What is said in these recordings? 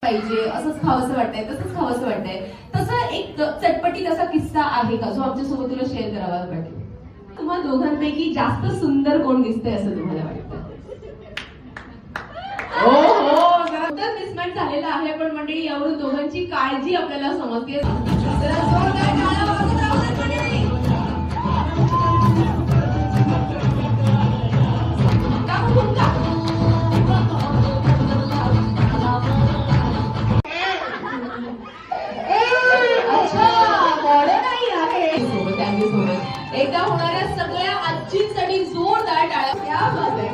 पाहिजे, असंच खावंसं वाटतंय, तसंच खावंसं वाटतंय. तसा एक चटपटीत असा किस्सा आहे का जो आमच्यासोबत तुला शेअर करावा वाटेल? तुम्हा दोघांपैकी जास्त सुंदर कोण दिसतंय असं तुम्हाला वाटतं? हो हो, जरा मिसमॅच झालेला आहे, पण मंडळी यावरून दोघांची काळजी आपल्याला समजते. जरा जोरदार टाळ्या वाजवून राहू द्या मंडळी. काकू तुमचा एकदा होणाऱ्या सगळ्या आजींसाठी जोरदार टाळ्या. क्या बात आहे.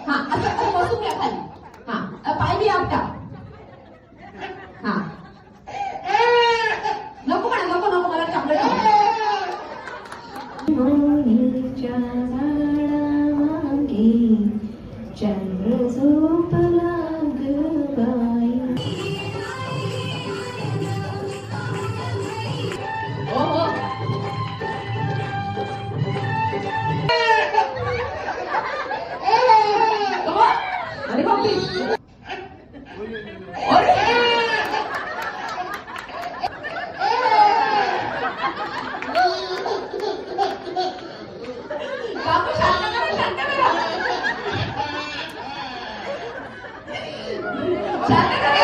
हा असं बसून घ्या खाली. हा पाय बी आपटा. हा नको म्हणा, नको नको, मला चॉकलेट चंद्र झोपला गबाई. अरे बापरे, काकू शांत करा, शांत करा, शांत करा.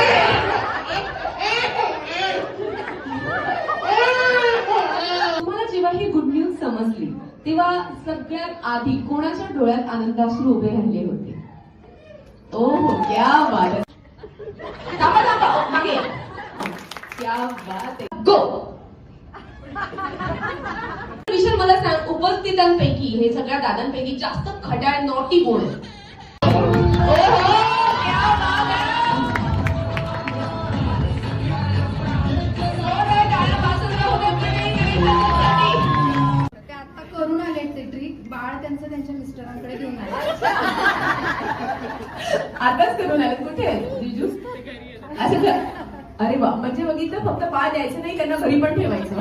तुम्हाला जेव्हा ही गुड न्यूज समजली तेव्हा सगळ्यात आधी कोणाच्या डोळ्यात आनंदाश्रू उभे राहिले होते? ओह क्या बात है. थांबा थांबा, मागे या. क्या बात है. गो. विषय मला सांग, उपस्थितांपैकी हे सगळ्या दादांपैकी जास्त खट्याळ नॉटी कोण आहे? करून आले ते ट्रिक, बाळ त्यांचं त्यांच्या मिस्टरांकडे घेऊन आले. आताच करून आले. कुठे आहे जिजू? असं अरे वा, म्हणजे बघितलं, फक्त पाय द्यायचं नाही, त्यांना घरी पण ठेवायचं.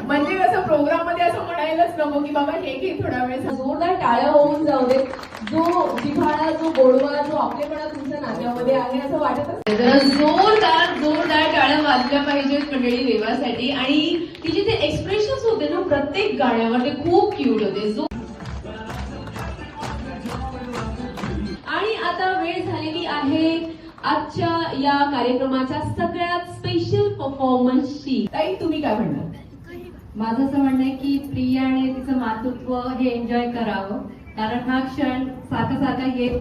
म्हणजे कसं प्रोग्राम मध्ये असं म्हणायलाच नको की बाबा हे घे थोडा वेळ. जोरदार टाळ्या होऊन जाऊ दे. जो जिव्हाळा, जो गोडवा, जो आपलेपणा तुमच्या नात्यामध्ये आहे असं वाटत असतं. जरा जोरदार जोरदार टाळ्या वाजल्या पाहिजेत मंडळी देवासाठी. आणि तिचे ते एक्सप्रेशन्स होते ना प्रत्येक गाण्यावर, ते खूप क्यूट होते. जो आणि आता वेळ झालेली आहे आजच्या या कार्यक्रमाच्या सगळ्यात स्पेशल परफॉर्मन्सची. ताई तुम्ही काय म्हणणार? माझं असं म्हणणं आहे की प्रियाने तिचं मातृत्व हे एन्जॉय करावं, कारण हा क्षण सारखा सारखा येत